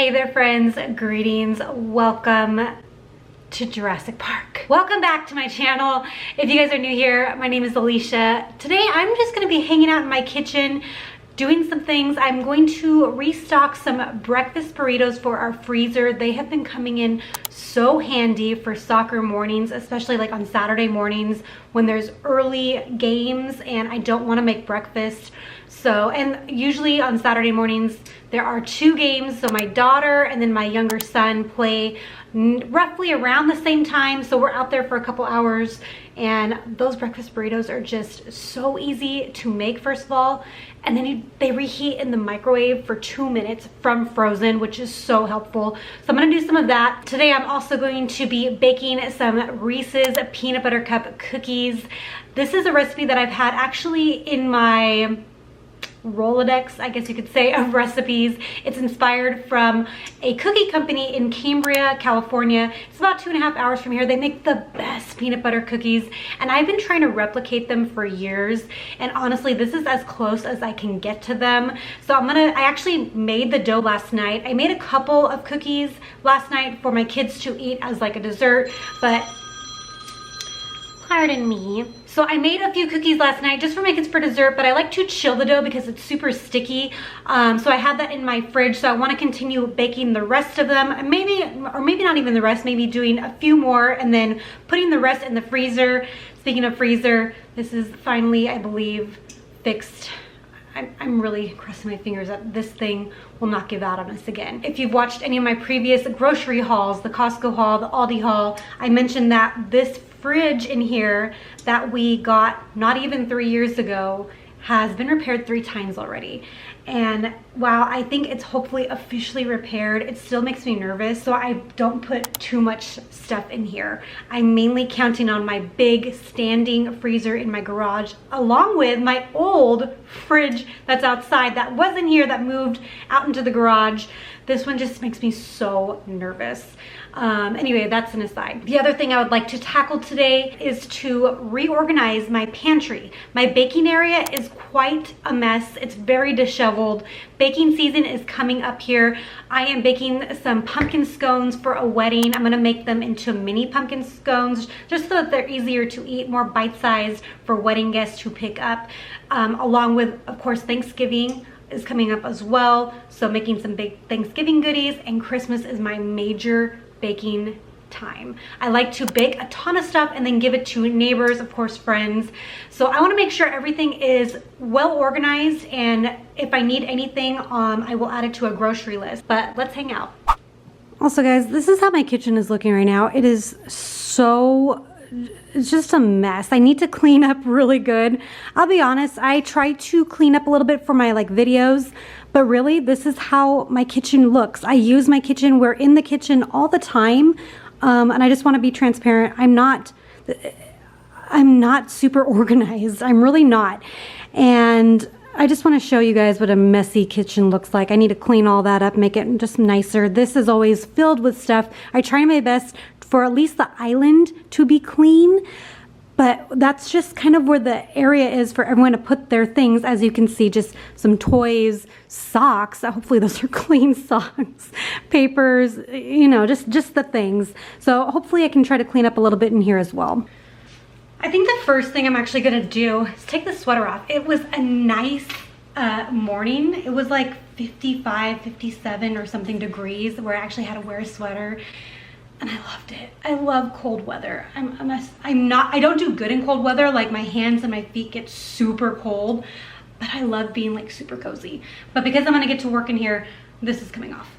Hey there friends, greetings, welcome to Jurassic Park. Welcome back to my channel. If you guys are new here, my name is Alicia. Today I'm just gonna be hanging out in my kitchen doing some things. I'm going to restock some breakfast burritos for our freezer. They have been coming in so handy for soccer mornings, especially like on Saturday mornings when there's early games and I don't want to make breakfast. So, and usually on Saturday mornings there are 2 games, so my daughter and then my younger son play roughly around the same time, so we're out there for a couple hours, and those breakfast burritos are just so easy to make, first of all, and then they reheat in the microwave for 2 minutes from frozen, which is so helpful. So I'm gonna do some of that. Today I'm also going to be baking some Reese's peanut butter cup cookies. This is a recipe that I've had actually in my Rolodex, I guess you could say, of recipes. It's inspired from a cookie company in Cambria, California. It's about 2.5 hours from here. They make the best peanut butter cookies and I've been trying to replicate them for years, and honestly this is as close as I can get to them. So I actually made the dough last night. I made a couple of cookies last night for my kids to eat as like a dessert, but pardon me. So I made a few cookies last night just for my kids for dessert, but I like to chill the dough because it's super sticky. So I have that in my fridge, so I want to continue baking the rest of them. Maybe, or maybe not even the rest, maybe doing a few more and then putting the rest in the freezer. Speaking of freezer, this is finally, I believe, fixed. I'm really crossing my fingers that this thing will not give out on us again. If you've watched any of my previous grocery hauls, the Costco haul, the Aldi haul, I mentioned that this fridge in here that we got not even 3 years ago has been repaired 3 times already. And while I think it's hopefully officially repaired, it still makes me nervous, so I don't put too much stuff in here. I'm mainly counting on my big standing freezer in my garage, along with my old fridge that's outside that wasn't here, that moved out into the garage. This one just makes me so nervous. Anyway, that's an aside. The other thing I would like to tackle today is to reorganize my pantry. My baking area is quite a mess. It's very disheveled. Baking season is coming up here. I am baking some pumpkin scones for a wedding. I'm gonna make them into mini pumpkin scones just so that they're easier to eat, more bite-sized for wedding guests to pick up, along with, of course, Thanksgiving is coming up as well, so making some big Thanksgiving goodies, and Christmas is my major baking time. I like to bake a ton of stuff and then give it to neighbors, of course, friends. So I want to make sure everything is well organized, and if I need anything, I will add it to a grocery list. But let's hang out. Also guys, this is how my kitchen is looking right now. It is so, it's just a mess. I need to clean up really good. I'll be honest, I try to clean up a little bit for my videos, but really this is how my kitchen looks. I use my kitchen, we're in the kitchen all the time, and I just want to be transparent. I'm not super organized. I'm really not. And I just want to show you guys what a messy kitchen looks like. I need to clean all that up, make it just nicer. This is always filled with stuff. I try my best for at least the island to be clean, but that's just kind of where the area is for everyone to put their things. As you can see, just some toys, socks, hopefully those are clean socks, papers, you know, just the things. So hopefully I can try to clean up a little bit in here as well. I think the first thing I'm actually gonna do is take the sweater off. It was a nice morning. It was like 55, 57 or something degrees where I actually had to wear a sweater. And I loved it. I love cold weather. I don't do good in cold weather. Like my hands and my feet get super cold, but I love being like super cozy. But because I'm gonna get to work in here, this is coming off.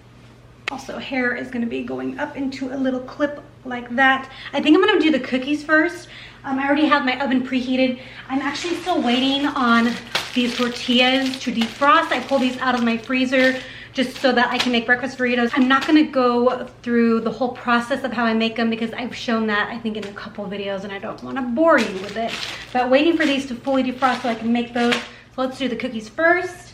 Also, hair is gonna be going up into a little clip like that. I think I'm gonna do the cookies first. I already have my oven preheated. I'm actually still waiting on these tortillas to defrost. I pulled these out of my freezer just so that I can make breakfast burritos. I'm not gonna go through the whole process of how I make them because I've shown that, I think, in a couple videos and I don't wanna bore you with it. But waiting for these to fully defrost so I can make those. So let's do the cookies first.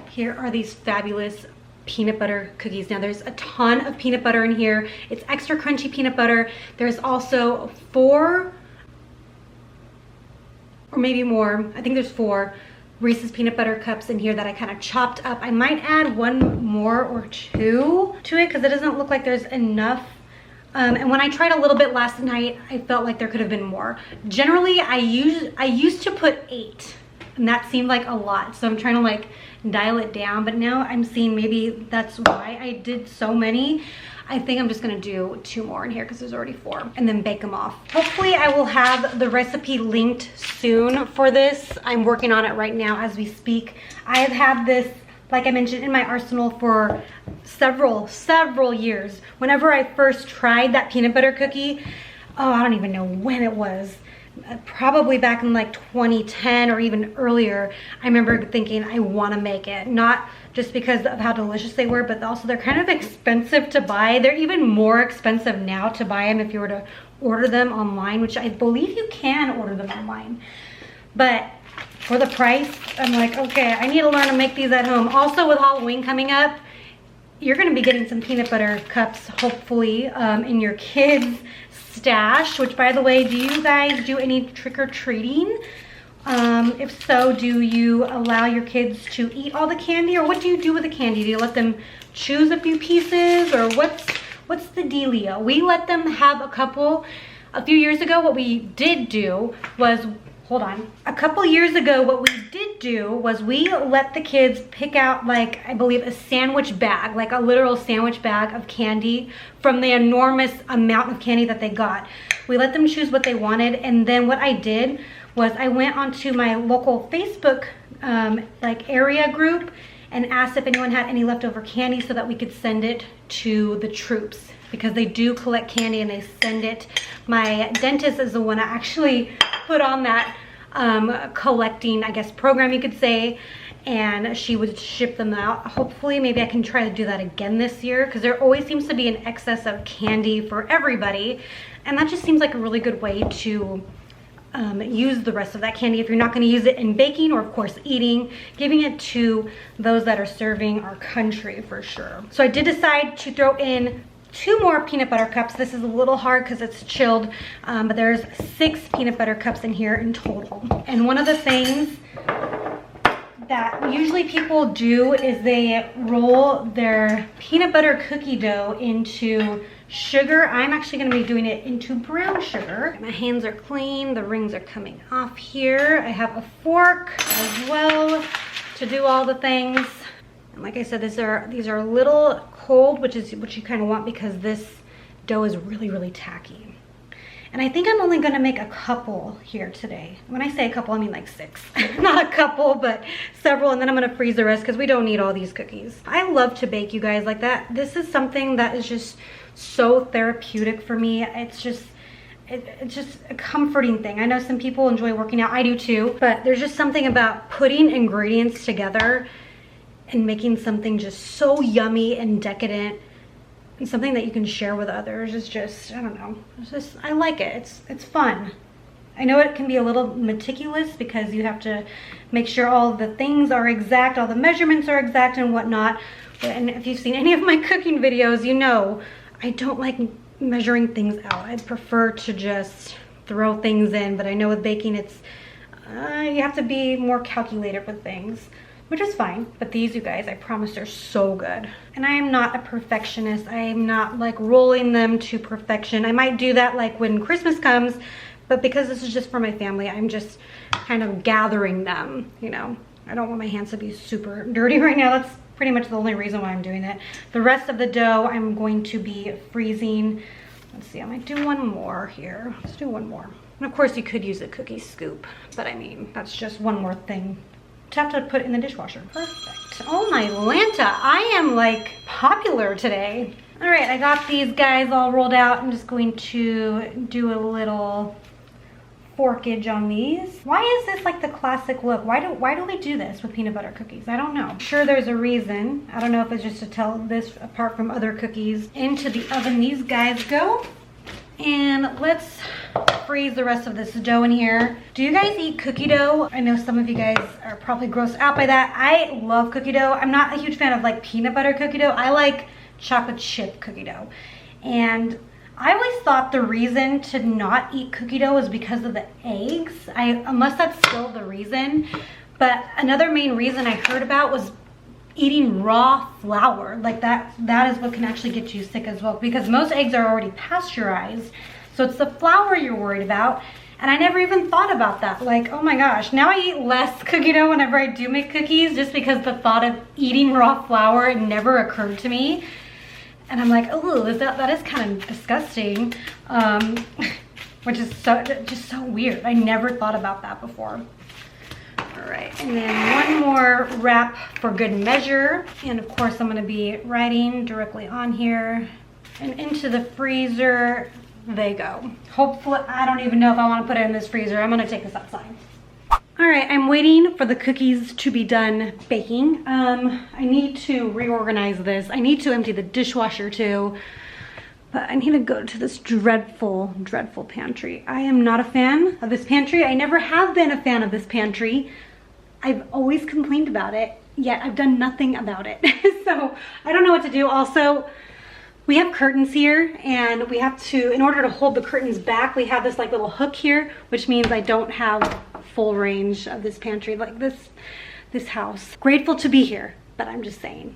Here are these fabulous peanut butter cookies. Now there's a ton of peanut butter in here. It's extra crunchy peanut butter. There's also 4 or maybe more, I think there's 4 Reese's peanut butter cups in here that I kind of chopped up. I might add one more or two to it because it doesn't look like there's enough. And when I tried a little bit last night, I felt like there could have been more. Generally, I used to put 8, and that seemed like a lot. So I'm trying to like dial it down, but now I'm seeing maybe that's why I did so many. I think I'm just gonna do 2 more in here because there's already 4, and then bake them off. Hopefully I will have the recipe linked soon for this. I'm working on it right now as we speak. I have had this, like I mentioned, in my arsenal for several years. Whenever I first tried that peanut butter cookie, oh, I don't even know when it was. Probably back in like 2010 or even earlier, I remember thinking I want to make it. Not just because of how delicious they were, but also they're kind of expensive to buy. They're even more expensive now to buy them if you were to order them online, which I believe you can order them online. But for the price, I'm like, okay, I need to learn to make these at home. Also, with Halloween coming up, you're going to be getting some peanut butter cups, hopefully, in your kids' stash. Which, by the way, do you guys do any trick-or-treating? If so, do you allow your kids to eat all the candy, or what do you do with the candy? Do you let them choose a few pieces, or what's the dealio? We let them have a couple. A few years ago, what we did do was, a couple years ago, what we did do was we let the kids pick out, like, I believe a sandwich bag, like a literal sandwich bag of candy from the enormous amount of candy that they got. We let them choose what they wanted, and then what I did was I went onto my local Facebook like area group and asked if anyone had any leftover candy so that we could send it to the troops, because they do collect candy and they send it. My dentist is the one that actually put on that collecting, I guess, program, you could say, and she would ship them out. Hopefully, maybe I can try to do that again this year, because there always seems to be an excess of candy for everybody, and that just seems like a really good way to use the rest of that candy if you're not going to use it in baking, or of course eating, giving it to those that are serving our country for sure. So I did decide to throw in 2 more peanut butter cups. This is a little hard because it's chilled, but there's 6 peanut butter cups in here in total. And one of the things that usually people do is they roll their peanut butter cookie dough into sugar. I'm actually going to be doing it into brown sugar. My hands are clean. The rings are coming off here. I have a fork as well to do all the things. And like I said, these are a little cold, which is what you kind of want, because this dough is really tacky. And I think I'm only going to make a couple here today. When I say a couple, I mean like 6. Not a couple, but several, and then I'm going to freeze the rest because we don't need all these cookies. I love to bake, you guys, like that. This is something that is just so therapeutic for me. It's just a comforting thing. I know some people enjoy working out. I do too, but there's just something about putting ingredients together and making something just so yummy and decadent, and something that you can share with others. Is just, I don't know, it's just, I like it. It's fun. I know it can be a little meticulous because you have to make sure all the things are exact, all the measurements are exact and whatnot. And if you've seen any of my cooking videos, you know I don't like measuring things out. I prefer to just throw things in, but I know with baking it's you have to be more calculated with things, which is fine. But these, you guys, I promise they're so good. And I am not a perfectionist. I am not like rolling them to perfection. I might do that like when Christmas comes, but because this is just for my family, I'm just kind of gathering them, you know. I don't want my hands to be super dirty right now. That's pretty much the only reason why I'm doing it. The rest of the dough I'm going to be freezing. Let's see, I might do one more here. Let's do one more. And of course you could use a cookie scoop, but I mean, that's just one more thing to have to put in the dishwasher. Perfect. Oh my Lanta, I am like popular today. All right, I got these guys all rolled out. I'm just going to do a little forkage on these. Why is this like the classic look? Why do we do this with peanut butter cookies? I don't know. I'm sure there's a reason. I don't know if it's just to tell this apart from other cookies. Into the oven these guys go. And let's freeze the rest of this dough in here. Do you guys eat cookie dough? I know some of you guys are probably grossed out by that. I love cookie dough. I'm not a huge fan of like peanut butter cookie dough. I like chocolate chip cookie dough. And I always thought the reason to not eat cookie dough was because of the eggs. Unless that's still the reason. But another main reason I heard about was eating raw flour. Like that is what can actually get you sick as well, because most eggs are already pasteurized. So it's the flour you're worried about. And I never even thought about that. Like, oh my gosh, now I eat less cookie dough whenever I do make cookies, just because the thought of eating raw flour, it never occurred to me. And I'm like, oh, that is kind of disgusting. Which is just so weird. I never thought about that before. All right, and then one more wrap for good measure. And of course, I'm gonna be writing directly on here and into the freezer. They go. Hopefully, I don't even know if I want to put it in this freezer. I'm gonna take this outside. All right, I'm waiting for the cookies to be done baking. I need to reorganize this. I need to empty the dishwasher too, but I need to go to this dreadful, dreadful pantry. I am not a fan of this pantry. I never have been a fan of this pantry. I've always complained about it, yet I've done nothing about it. So I don't know what to do. Also, we have curtains here, and we have to, in order to hold the curtains back, we have this like little hook here, which means I don't have full range of this pantry, like this house. Grateful to be here, but I'm just saying.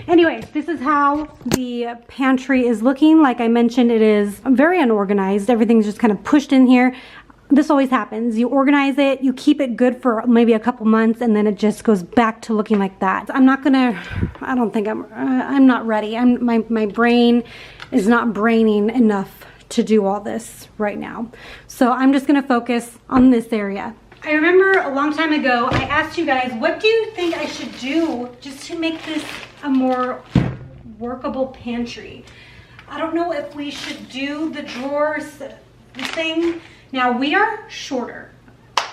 Anyways, this is how the pantry is looking. Like I mentioned, it is very unorganized. Everything's just kind of pushed in here. This always happens. You organize it, you keep it good for maybe a couple months, and then it just goes back to looking like that. I'm not ready. My brain is not braining enough to do all this right now. So I'm just gonna focus on this area. I remember a long time ago, I asked you guys, what do you think I should do just to make this a more workable pantry? I don't know if we should do the drawers thing. Now we are shorter.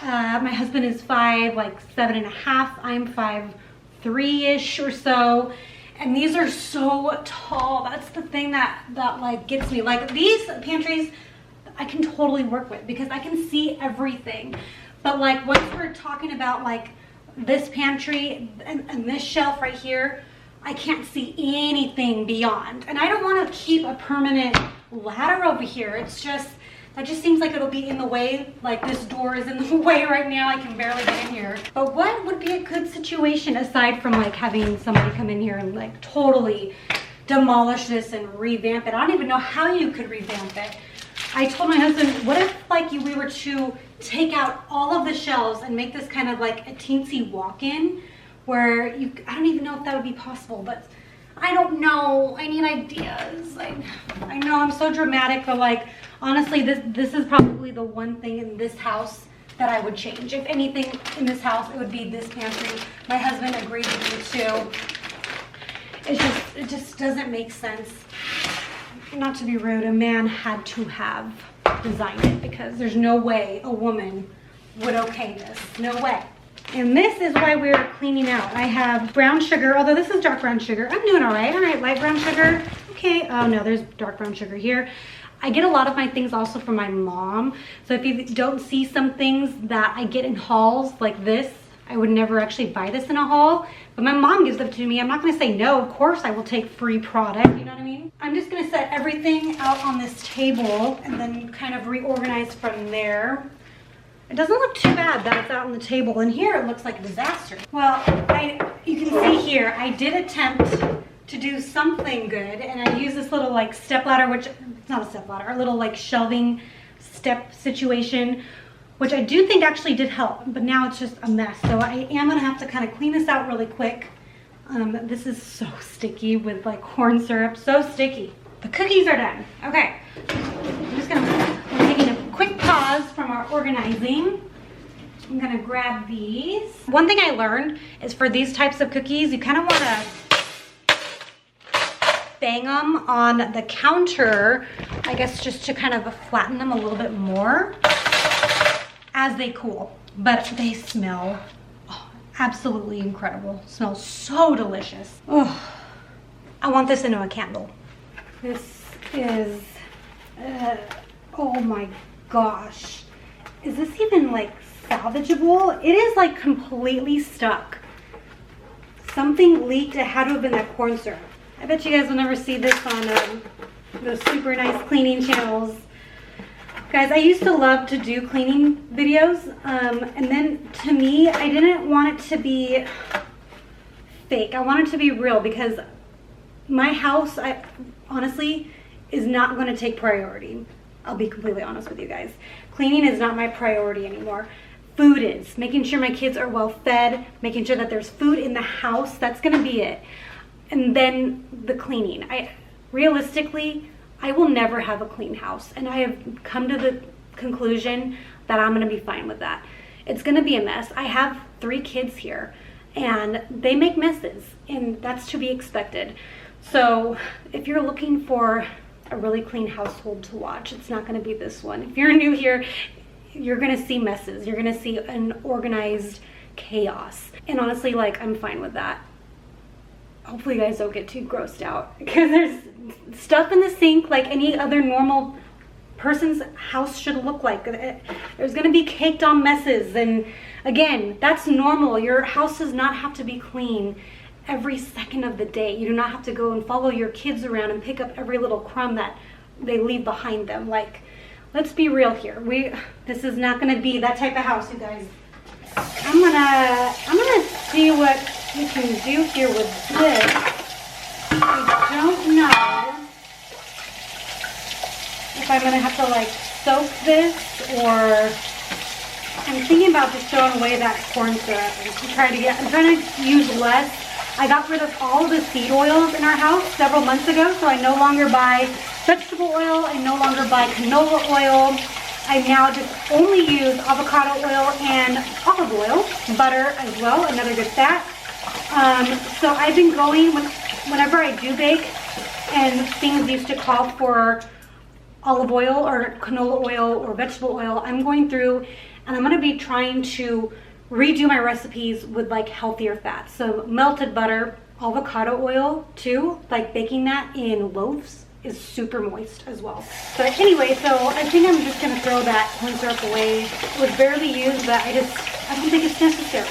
My husband is 5'7.5". I'm 5'3" or so. And these are so tall. That's the thing that like gets me. Like these pantries, I can totally work with because I can see everything. But like once we're talking about like this pantry and this shelf right here, I can't see anything beyond. And I don't want to keep a permanent ladder over here. It's just, that just seems like it'll be in the way. Like this door is in the way right now. I can barely get in here. But what would be a good situation aside from like having somebody come in here and like totally demolish this and revamp it? I don't even know how you could revamp it. I told my husband, what if like we were to take out all of the shelves and make this kind of like a teensy walk-in where I don't even know if that would be possible, but I don't know. I need ideas. I know I'm so dramatic, but like honestly, this is probably the one thing in this house that I would change. If anything in this house, it would be this pantry. My husband agreed with me too. It just doesn't make sense. Not to be rude, a man had to have designed it because there's no way a woman would okay this. No way. And this is why we're cleaning out. I have brown sugar, although this is dark brown sugar. I'm doing all right, light brown sugar. Okay, oh no, there's dark brown sugar here. I get a lot of my things also from my mom. So if you don't see some things that I get in hauls like this, I would never actually buy this in a haul, but my mom gives them to me. I'm not gonna say no, of course I will take free product, you know what I mean? I'm just gonna set everything out on this table and then kind of reorganize from there. It doesn't look too bad that it's out on the table. And here it looks like a disaster. Well, you can see here, I did attempt to do something good, and I used this little like step ladder, which it's not a step ladder, a little like shelving step situation, which I do think actually did help, but now it's just a mess. So I am gonna have to kind of clean this out really quick. This is so sticky with like corn syrup, so sticky. The cookies are done. Okay, I'm taking a quick pause from our organizing. I'm gonna grab these. One thing I learned is for these types of cookies, you kind of wanna bang them on the counter, I guess just to kind of flatten them a little bit more as they cool. But they smell absolutely incredible. Smells so delicious. Oh, I want this into a candle. This is, oh my gosh. Is this even like salvageable? It is like completely stuck. Something leaked. It had to have been that corn syrup. I bet you guys will never see this on those super nice cleaning channels. Guys, I used to love to do cleaning videos, and then to me, I didn't want it to be fake. I wanted it to be real because my house, honestly, is not going to take priority. I'll be completely honest with you guys. Cleaning is not my priority anymore. Food is. Making sure my kids are well fed, making sure that there's food in the house, that's going to be it. And then the cleaning. Realistically, I will never have a clean house, and I have come to the conclusion that I'm going to be fine with that. It's going to be a mess. I have 3 kids here, and they make messes, and that's to be expected. So if you're looking for a really clean household to watch, it's not going to be this one. If you're new here, you're going to see messes. You're going to see an organized chaos. And honestly, like, I'm fine with that. Hopefully you guys don't get too grossed out, because there's stuff in the sink like any other normal person's house should look like. There's going to be caked on messes, and again, that's normal. Your house does not have to be clean every second of the day. You do not have to go and follow your kids around and pick up every little crumb that they leave behind them. Like, let's be real here. This is not going to be that type of house, you guys. I'm gonna see what we can do here with this. I don't know if I'm gonna have to like soak this, or I'm thinking about just throwing away that corn syrup. I'm trying to use less. I got rid of all of the seed oils in our house several months ago, so I no longer buy vegetable oil. I no longer buy canola oil. I now just only use avocado oil and olive oil, butter as well, another good fat. So I've been going, whenever I do bake, and things used to call for olive oil or canola oil or vegetable oil, I'm going through and I'm going to be trying to redo my recipes with like healthier fats. So melted butter, avocado oil too, like baking that in loaves is super moist as well. But anyway, so I think I'm just gonna throw that corn syrup away. It was barely used, but I don't think it's necessary.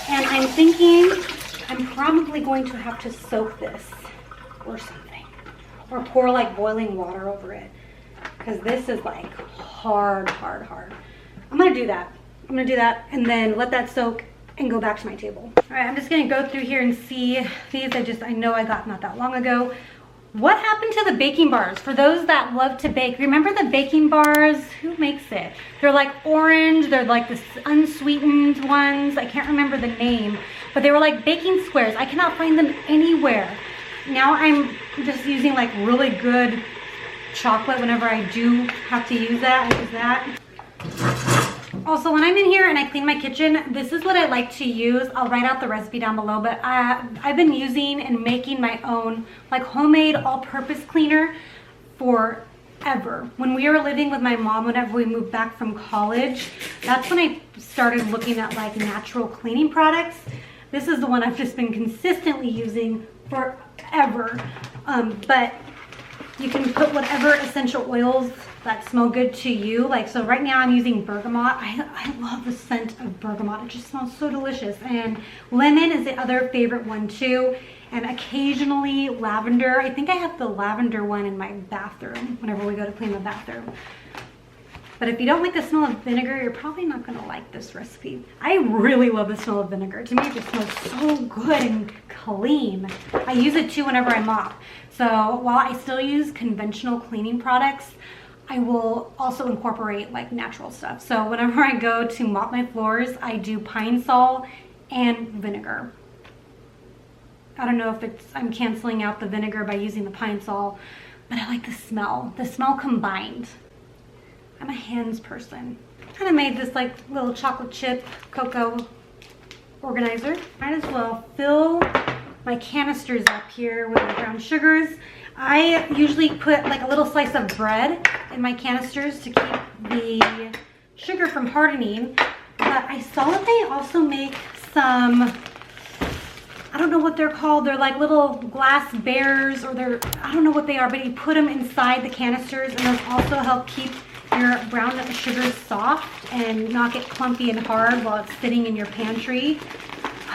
And I'm thinking I'm probably going to have to soak this or something, or pour like boiling water over it, because this is like hard. I'm gonna do that. And then let that soak and go back to my table. All right, I'm just gonna go through here and see these. I know I got not that long ago. What happened to the baking bars? For those that love to bake, remember the baking bars? Who makes it? They're like orange, they're like the unsweetened ones. I can't remember the name, but they were like baking squares. I cannot find them anywhere. Now I'm just using like really good chocolate whenever I do have to use that. I use that. Also, when I'm in here and I clean my kitchen, this is what I like to use. I'll write out the recipe down below, but I've been using and making my own like homemade all-purpose cleaner forever. When we were living with my mom, whenever we moved back from college, that's when I started looking at like natural cleaning products. This is the one I've just been consistently using forever. But you can put whatever essential oils that smell good to you. Like, so right now I'm using bergamot. I love the scent of bergamot. It just smells so delicious. And lemon is the other favorite one too. And occasionally lavender. I think I have the lavender one in my bathroom whenever we go to clean the bathroom. But if you don't like the smell of vinegar, you're probably not gonna like this recipe. I really love the smell of vinegar. To me, it just smells so good and clean. I use it too whenever I mop. So while I still use conventional cleaning products, I will also incorporate like natural stuff. So whenever I go to mop my floors, I do pine sol and vinegar. I don't know if I'm canceling out the vinegar by using the pine sol, but I like the smell combined. I'm a hands person. Kind of made this like little chocolate chip cocoa organizer. Might as well fill my canisters up here with the brown sugars. I usually put like a little slice of bread in my canisters to keep the sugar from hardening. But I saw that they also make some, I don't know what they're called. They're like little glass bears, or I don't know what they are, but you put them inside the canisters, and those also help keep your brown sugar soft and not get clumpy and hard while it's sitting in your pantry.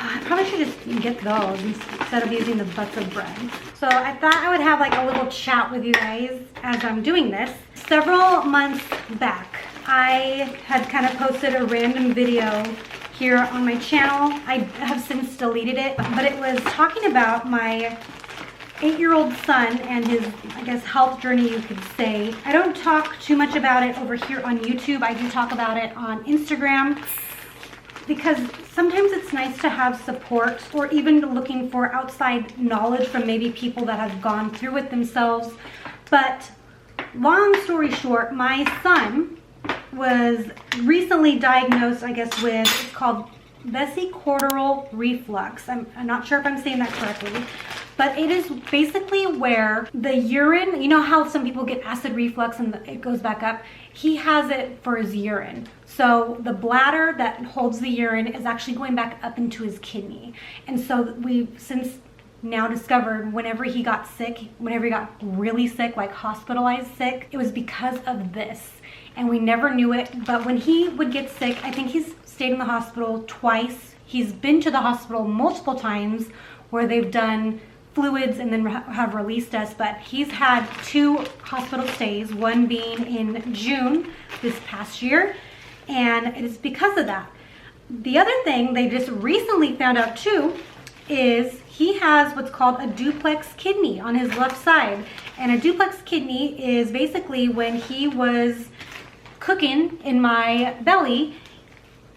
I probably should just get those instead of using the butts of bread. So I thought I would have like a little chat with you guys as I'm doing this. Several months back, I had kind of posted a random video here on my channel. I have since deleted it, but it was talking about my 8-year-old son and his, I guess, health journey, you could say. I don't talk too much about it over here on YouTube. I do talk about it on Instagram because sometimes it's nice to have support, or even looking for outside knowledge from maybe people that have gone through it themselves. But long story short, my son was recently diagnosed, I guess, with, it's called vesicular reflux. I'm not sure if I'm saying that correctly, but it is basically where the urine, you know how some people get acid reflux and it goes back up? He has it for his urine. So the bladder that holds the urine is actually going back up into his kidney. And so we've since now discovered whenever he got sick, whenever he got really sick, like hospitalized sick, it was because of this. And we never knew it, but when he would get sick, I think he's stayed in the hospital twice. He's been to the hospital multiple times where they've done fluids and then have released us, but he's had 2 hospital stays, one being in June this past year, and it is because of that. The other thing they just recently found out too is he has what's called a duplex kidney on his left side. And a duplex kidney is basically when he was cooking in my belly,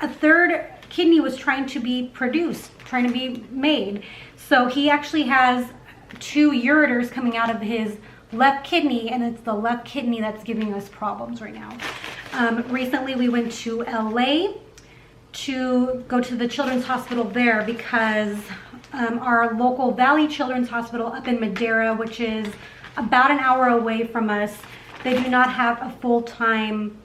a third kidney was trying to be produced, trying to be made. So he actually has 2 ureters coming out of his left kidney, and it's the left kidney that's giving us problems right now. Recently we went to LA to go to the children's hospital there because our local Valley Children's Hospital up in Madera, which is about an hour away from us, they do not have a full-time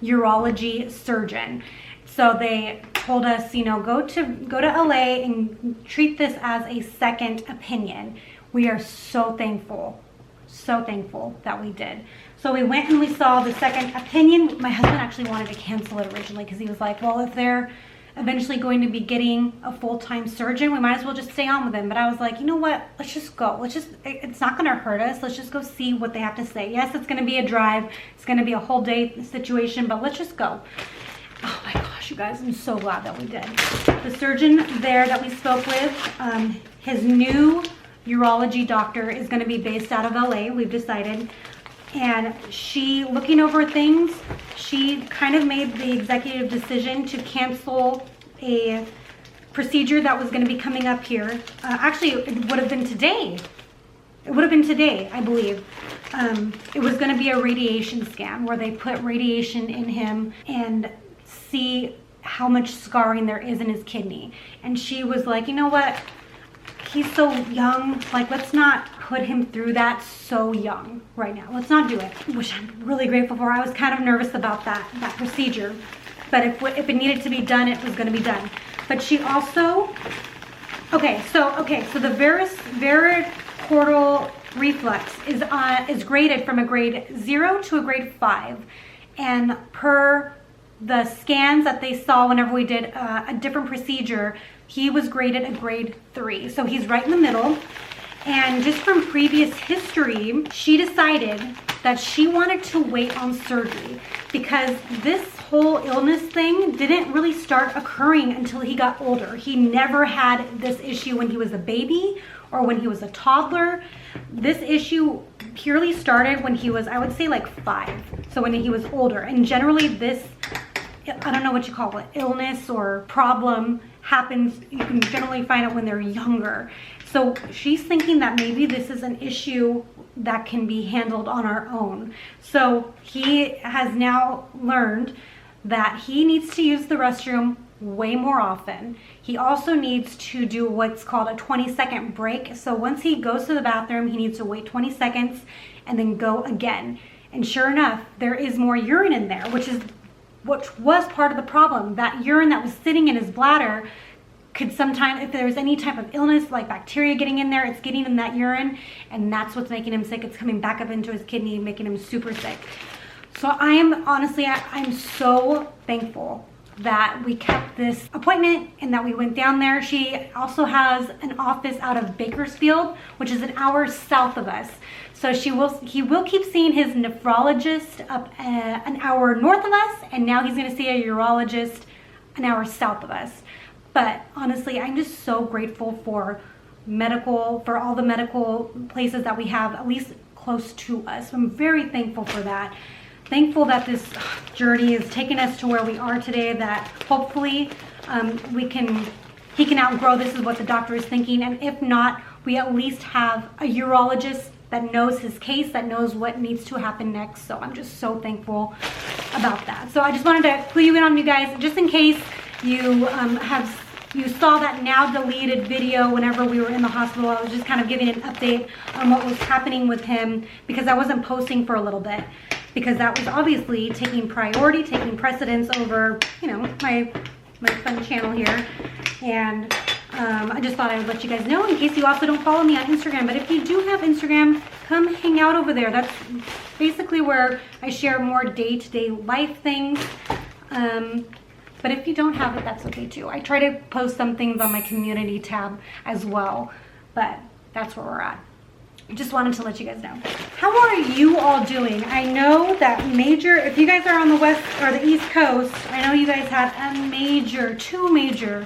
urology surgeon. So they told us, you know, go to LA and treat this as a second opinion. We are so thankful that we did. So we went and we saw the second opinion. My husband actually wanted to cancel it originally because he was like, well, if they're eventually going to be getting a full-time surgeon, we might as well just stay on with him. But I was like, you know what, let's just go. It's not going to hurt us. Let's just go see what they have to say. Yes, it's going to be a drive. It's going to be a whole day situation, but let's just go. Oh my gosh, you guys, I'm so glad that we did. The surgeon there that we spoke with, his new urology doctor is going to be based out of LA, we've decided. And she, looking over things, she kind of made the executive decision to cancel a procedure that was going to be coming up here. Actually, it would have been today. It would have been today, I believe. It was going to be a radiation scan where they put radiation in him and see how much scarring there is in his kidney. And she was like, you know what? He's so young, like, let's not put him through that so young right now. Let's not do it, which I'm really grateful for. I was kind of nervous about that procedure, but if it needed to be done, it was going to be done. But she also, so the vericordial reflux is graded from a grade 0 to a grade 5, and per the scans that they saw whenever we did a different procedure, he was graded a grade 3. So he's right in the middle. And just from previous history, she decided that she wanted to wait on surgery because this whole illness thing didn't really start occurring until he got older. He never had this issue when he was a baby or when he was a toddler. This issue purely started when he was, I would say, like 5. So when he was older. And generally this, I don't know what you call it, illness or problem happens, you can generally find it when they're younger. So she's thinking that maybe this is an issue that can be handled on our own. So he has now learned that he needs to use the restroom way more often. He also needs to do what's called a 20-second break. So once he goes to the bathroom, he needs to wait 20 seconds and then go again. And sure enough, there is more urine in there, which was part of the problem. That urine that was sitting in his bladder could sometimes, if there's any type of illness like bacteria getting in there, it's getting in that urine, and that's what's making him sick. It's coming back up into his kidney, making him super sick. So I am honestly, I'm so thankful that we kept this appointment and that we went down there. She also has an office out of Bakersfield, which is an hour south of us. So he will keep seeing his nephrologist up an hour north of us, and now he's going to see a urologist an hour south of us. But honestly, I'm just so grateful for all the medical places that we have, at least close to us. I'm very thankful for that. Thankful that this journey has taken us to where we are today, that hopefully he can outgrow this is what the doctor is thinking. And if not, we at least have a urologist that knows his case, that knows what needs to happen next. So I'm just so thankful about that. So I just wanted to clue you in on, you guys, just in case you saw that now deleted video whenever we were in the hospital. I was just kind of giving an update on what was happening with him, because I wasn't posting for a little bit, because that was obviously taking priority, taking precedence over, you know, my fun channel here. And I just thought I would let you guys know in case you also don't follow me on Instagram. But if you do have Instagram, come hang out over there. That's basically where I share more day-to-day life things. But if you don't have it, that's okay too. I try to post some things on my community tab as well, but that's where we're at. I just wanted to let you guys know. How are you all doing? I know that if you guys are on the west or the east coast, I know you guys had two major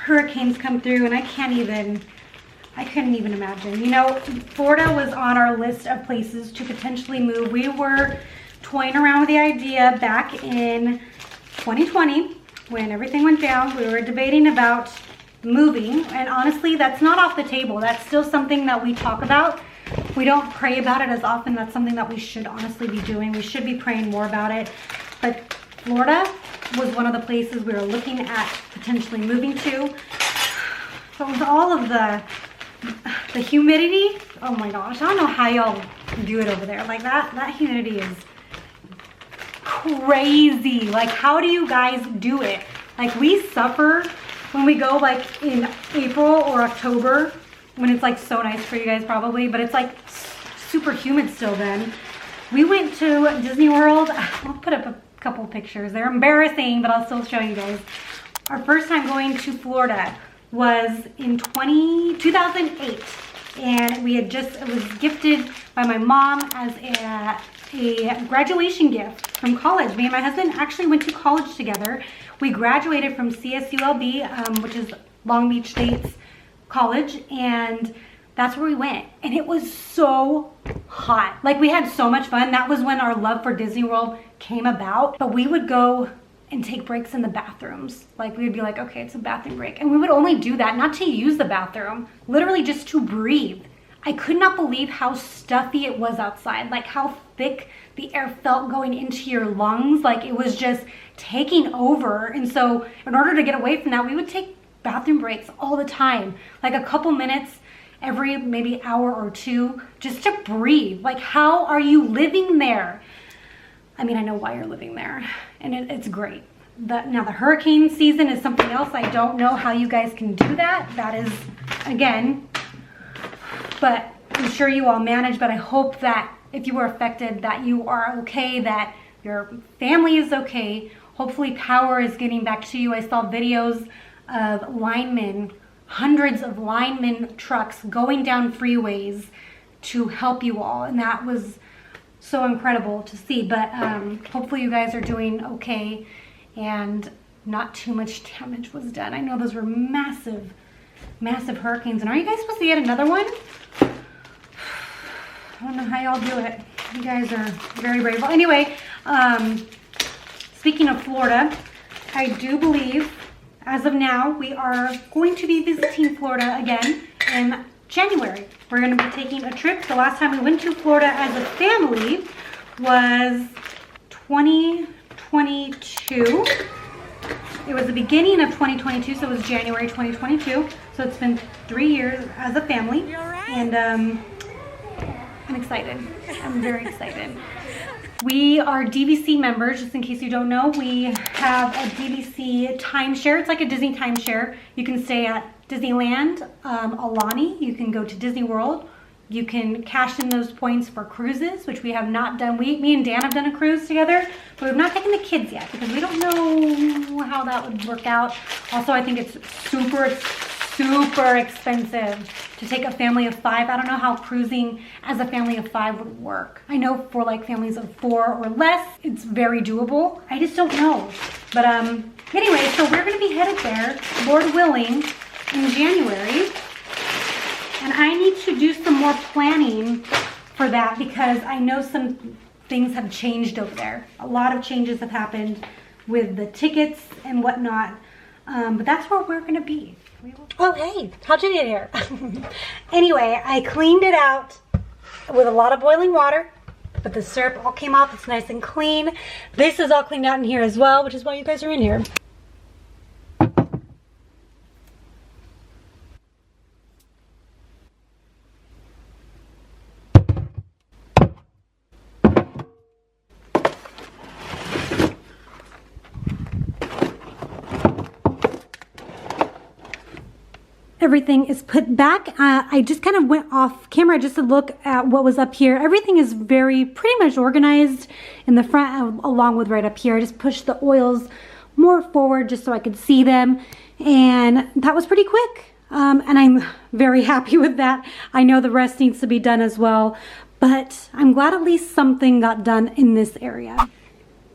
hurricanes come through, and I couldn't even imagine. You know, Florida was on our list of places to potentially move. We were toying around with the idea back in 2020 when everything went down. We were debating about moving, and honestly, that's not off the table. That's still something that we talk about. We don't pray about it as often. That's something that we should honestly be doing. We should be praying more about it. But Florida was one of the places we were looking at potentially moving to. But with all of the humidity, oh my gosh, I don't know how y'all do it over there. Like that humidity is crazy. Like, how do you guys do it? Like, we suffer when we go like in April or October, when it's like so nice for you guys probably, but it's like super humid still then. We went to Disney World. I'll put up a couple pictures. They're embarrassing, but I'll still show you guys. Our first time going to Florida was in 2008, and it was gifted by my mom as a graduation gift from college. Me and my husband actually went to college together. We graduated from CSULB, which is Long Beach State's college, and that's where we went. And it was so hot. Like, we had so much fun. That was when our love for Disney World came about. But we would go and take breaks in the bathrooms. Like, we would be like, okay, it's a bathroom break. And we would only do that, not to use the bathroom, literally just to breathe. I could not believe how stuffy it was outside, like how thick the air felt going into your lungs. Like, it was just taking over. And so in order to get away from that, we would take bathroom breaks all the time, like a couple minutes every maybe hour or two, just to breathe. Like, how are you living there? I mean, I know why you're living there, and it's great. Now the hurricane season is something else. I don't know how you guys can do that. That is, again, but I'm sure you all manage. But I hope that if you were affected, that you are okay, that your family is okay. Hopefully power is getting back to you. I saw videos of linemen, hundreds of linemen trucks going down freeways to help you all, and that was so incredible to see. But hopefully you guys are doing okay and not too much damage was done. I know those were massive hurricanes. And are you guys supposed to get another one? I don't know how y'all do it. You guys are very brave. Well, anyway, speaking of Florida, I do believe as of now we are going to be visiting Florida again in January. We're going to be taking a trip. The last time we went to Florida as a family was 2022. It was the beginning of 2022, so it was January 2022. So it's been 3 years as a family, and I'm excited. I'm very excited. We are DVC members, just in case you don't know. We have a DVC timeshare. It's like a Disney timeshare. You can stay at Disneyland, Alani. You can go to Disney World. You can cash in those points for cruises, which we have not done. Me and Dan have done a cruise together, but we've not taken the kids yet because we don't know how that would work out. Also, I think it's super expensive to take a family of 5. I don't know how cruising as a family of 5 would work. I know for like families of 4 or less, it's very doable. I just don't know. But anyway, so we're gonna be headed there, Lord willing, in January. And I need to do some more planning for that because I know some things have changed over there. A lot of changes have happened with the tickets and whatnot. But that's where we're gonna be. Oh, hey, how'd you get here? Anyway, I cleaned it out with a lot of boiling water, but the syrup all came off. It's nice and clean. This is all cleaned out in here as well, which is why you guys are in here. Everything is put back. I just kind of went off camera just to look at what was up here. Everything is pretty much organized in the front along with right up here. I just pushed the oils more forward just so I could see them. And that was pretty quick. And I'm very happy with that. I know the rest needs to be done as well, but I'm glad at least something got done in this area.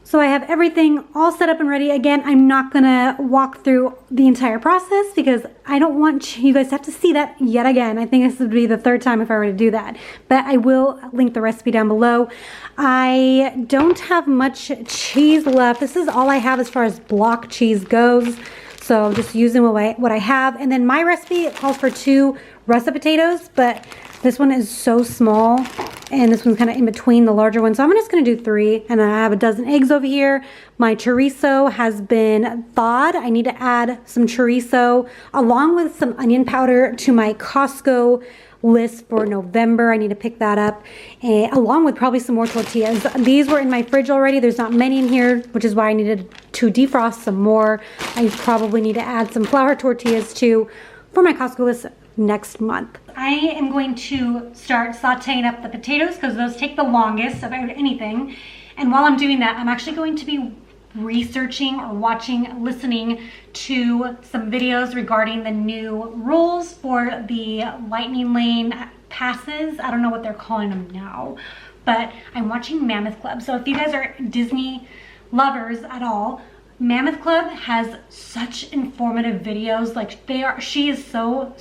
So I have everything all set up and ready. Again, I'm not gonna walk through the entire process because I don't want you guys to have to see that yet again. I think this would be the 3rd time if I were to do that. But I will link the recipe down below. I don't have much cheese left. This is all I have as far as block cheese goes. So just using what I have. And then my recipe calls for 2 russet potatoes, but this one is so small and this one's kind of in between the larger one. So I'm just going to do 3, and I have a dozen eggs over here. My chorizo has been thawed. I need to add some chorizo along with some onion powder to my Costco list for November. I need to pick that up along with probably some more tortillas. These were in my fridge already. There's not many in here, which is why I needed to defrost some more. I probably need to add some flour tortillas too for my Costco list next month. I am going to start sauteing up the potatoes because those take the longest of anything. And while I'm doing that, I'm actually going to be researching or listening to some videos regarding the new rules for the lightning lane passes. I don't know what they're calling them now, but I'm watching Mammoth Club. So if you guys are Disney lovers at all, Mammoth Club has such informative videos. Like she is so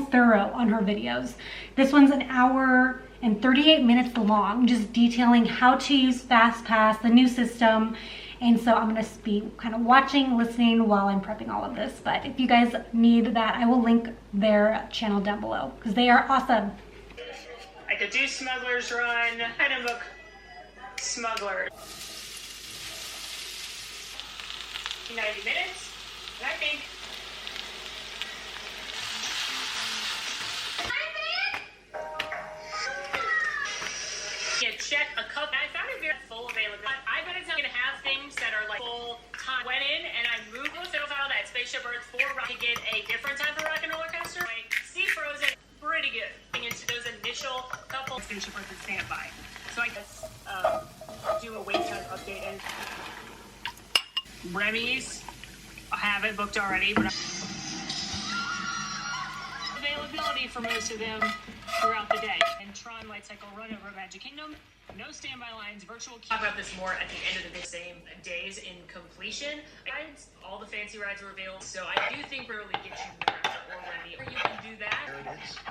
thorough on her videos. This one's an hour and 38 minutes long, just detailing how to use FastPass, the new system. And so I'm gonna be kind of watching, listening while I'm prepping all of this. But if you guys need that, I will link their channel down below because they are awesome. I could do Smuggler's Run, item book, Smuggler. 90 minutes, and I think check a couple. I found it very full availability. I bet it's not gonna have things that are like full time. Went in and I moved the file that Spaceship Earth 4 to get a different type of rock and roller coaster. Like Sea Frozen, pretty good. Into those initial couple Spaceship Earth and standby. So I guess do a wait time update and Remy's. I have it booked already, but availability for most of them throughout the day. And Tron Light Cycle Run over Magic Kingdom, no standby lines, virtual queue. Talk about this more at the end of the same days in completion. Rides, all the fancy rides were available, so I do think rarely get you more or Remy, or you can do that.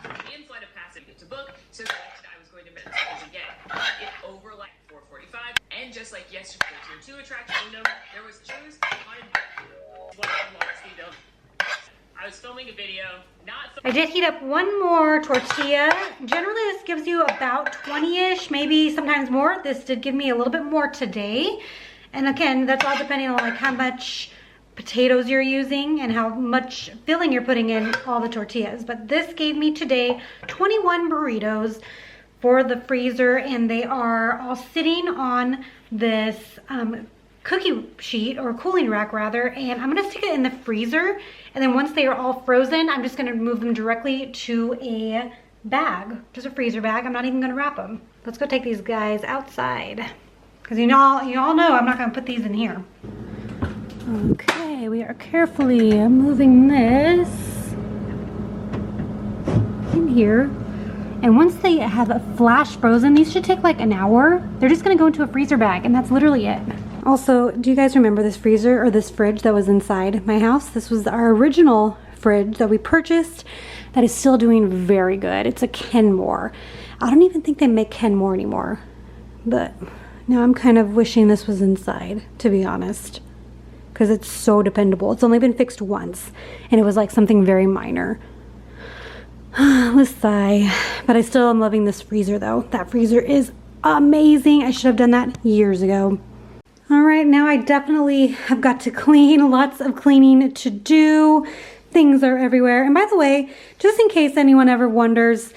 The in-flight of pass you get to book, so I was going to miss again. It overlapped 4:45, and just like yesterday, Tier 2 attraction window, there was choose what I was filming a video, I did heat up one more tortilla. Generally this gives you about 20-ish, maybe sometimes more. This did give me a little bit more today. And again, that's all depending on like how much potatoes you're using and how much filling you're putting in all the tortillas. But this gave me today 21 burritos for the freezer, and they are all sitting on this cookie sheet or cooling rack rather, and I'm gonna stick it in the freezer, and then once they are all frozen, I'm just gonna move them directly to a bag, just a freezer bag. I'm not even gonna wrap them. Let's go take these guys outside. Because you all know I'm not gonna put these in here. Okay, we are carefully moving this in here. And once they have a flash frozen, these should take like an hour. They're just gonna go into a freezer bag and that's literally it. Also, do you guys remember this freezer or this fridge that was inside my house? This was our original fridge that we purchased that is still doing very good. It's a Kenmore. I don't even think they make Kenmore anymore. But now I'm kind of wishing this was inside, to be honest. Because it's so dependable. It's only been fixed once. And it was like something very minor. Let's sigh. But I still am loving this freezer though. That freezer is amazing. I should have done that years ago. All right, now I definitely have got to clean. Lots of cleaning to do. Things are everywhere. And by the way, just in case anyone ever wonders,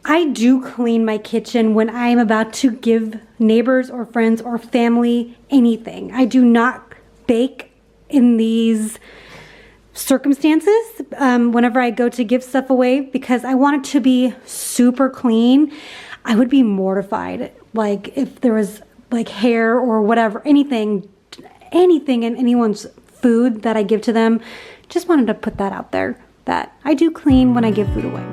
I do clean my kitchen when I am about to give neighbors or friends or family anything. I do not bake in these circumstances whenever I go to give stuff away because I want it to be super clean. I would be mortified, like if there was like hair or whatever, anything in anyone's food that I give to them. Just wanted to put that out there, that I do clean when I give food away.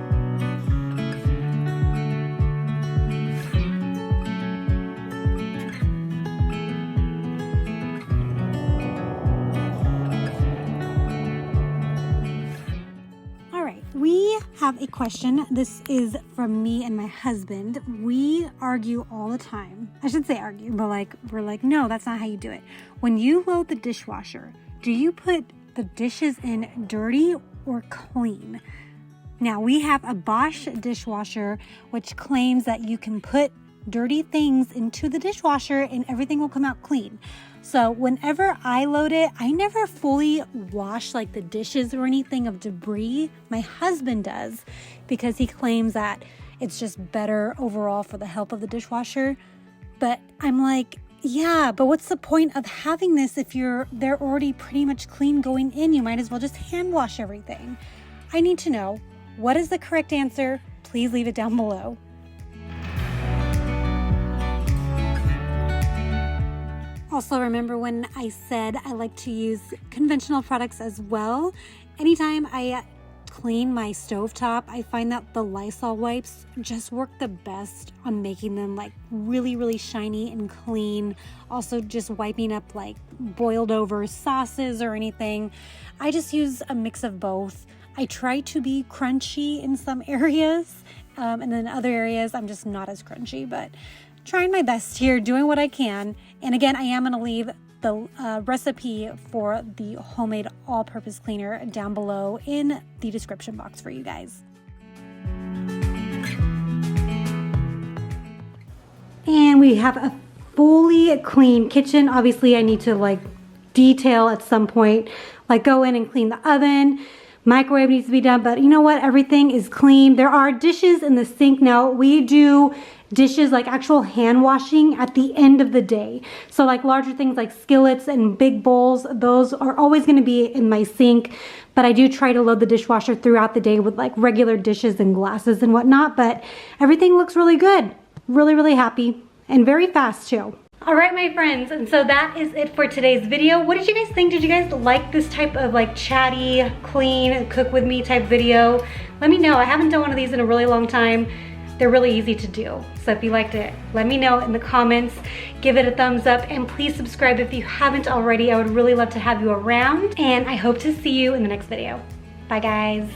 We have a question. This is from me and my husband. We argue all the time. I should say argue, but we're like, no, that's not how you do it. When you load the dishwasher, do you put the dishes in dirty or clean? Now, we have a Bosch dishwasher, which claims that you can put dirty things into the dishwasher and everything will come out clean. So whenever I load it, I never fully wash like the dishes or anything of debris. My husband does because he claims that it's just better overall for the health of the dishwasher. But I'm like, yeah, but what's the point of having this if they're already pretty much clean going in? You might as well just hand wash everything. I need to know, what is the correct answer? Please leave it down below. Also, remember when I said I like to use conventional products as well? Anytime I clean my stovetop, I find that the Lysol wipes just work the best on making them like really, really shiny and clean. Also, just wiping up like boiled over sauces or anything. I just use a mix of both. I try to be crunchy in some areas, and then other areas I'm just not as crunchy, but trying my best here, doing what I can. And again, I am going to leave the recipe for the homemade all-purpose cleaner down below in the description box for you guys. And we have a fully clean kitchen. Obviously, I need to like detail at some point, like go in and clean the oven. Microwave needs to be done, but you know what? Everything is clean. There are dishes in the sink now. We do dishes like actual hand washing at the end of the day. So like larger things like skillets and big bowls, those are always going to be in my sink. But I do try to load the dishwasher throughout the day with like regular dishes and glasses and whatnot. But everything looks really good. Really, really happy and very fast too. All right, my friends, and so that is it for today's video. What did you guys think? Did you guys like this type of like chatty, clean, cook with me type video? Let me know. I haven't done one of these in a really long time. They're really easy to do. So if you liked it, let me know in the comments. Give it a thumbs up and please subscribe if you haven't already. I would really love to have you around and I hope to see you in the next video. Bye guys.